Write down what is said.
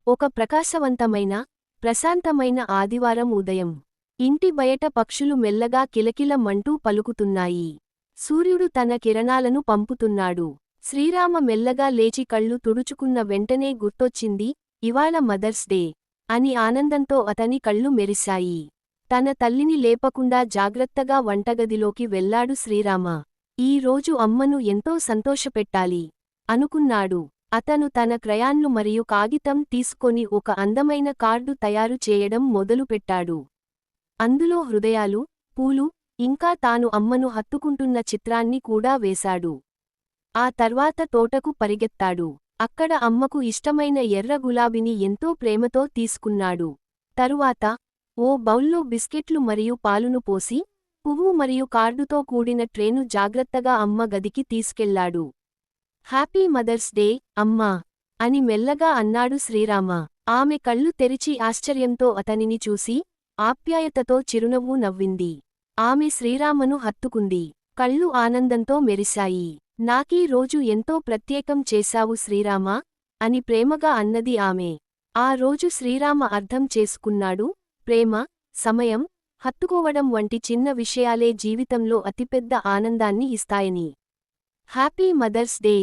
ఒక ప్రకాశవంతమైన, ప్రశాంతమైన ఆదివారం ఉదయం. ఇంటి బయట పక్షులు మెల్లగా కిలకిలమంటూ పలుకుతున్నాయి. సూర్యుడు తన కిరణాలను పంపుతున్నాడు. శ్రీరామ మెల్లగా లేచి కళ్ళు తుడుచుకున్న వెంటనే గుర్తొచ్చింది, ఇవాళ మదర్స్ డే అని ఆనందంతో అతని కళ్ళు మెరిశాయి. తన తల్లిని లేపకుండా జాగ్రత్తగా వంటగదిలోకి వెళ్లాడు శ్రీరామ. ఈ రోజు అమ్మను ఎంతో సంతోషపెట్టాలి అనుకున్నాడు. అతను తన క్రయాన్లు మరియు కాగితం తీసుకొని ఒక అందమైన కార్డు తయారు చేయడం మొదలుపెట్టాడు. అందులో హృదయాలు, పూలు, ఇంకా తాను అమ్మను హత్తుకుంటున్న చిత్రాన్ని కూడా వేశాడు. ఆ తర్వాత తోటకు పరిగెత్తాడు. అక్కడ అమ్మకు ఇష్టమైన ఎర్ర గులాబీని ఎంతో ప్రేమతో తీసుకున్నాడు. తరువాత ఓ బౌల్లో బిస్కెట్లు మరియు పాలును పోసి, పువ్వు మరియు కార్డుతో కూడిన ట్రేను జాగ్రత్తగా అమ్మ గదికి తీసుకెళ్లాడు. హ్యాపీ మదర్స్ డే, అమ్మా! అని మెల్లగా అన్నాడు శ్రీరామ. ఆమె కళ్ళు తెరిచి ఆశ్చర్యంతో అతనిని చూసి, ఆప్యాయతతో చిరునవ్వు నవ్వింది. ఆమె శ్రీరామను హత్తుకుంది. కళ్ళు ఆనందంతో మెరిశాయి. నాకీ రోజు ఎంతో ప్రత్యేకం చేశావు శ్రీరామా! అని ప్రేమగా అన్నది ఆమె. ఆ రోజు శ్రీరామ అర్థం చేసుకున్నాడు, ప్రేమ, సమయం, హత్తుకోవడం వంటి చిన్న విషయాలే జీవితంలో అతిపెద్ద ఆనందాన్ని ఇస్తాయని. Happy mother's day.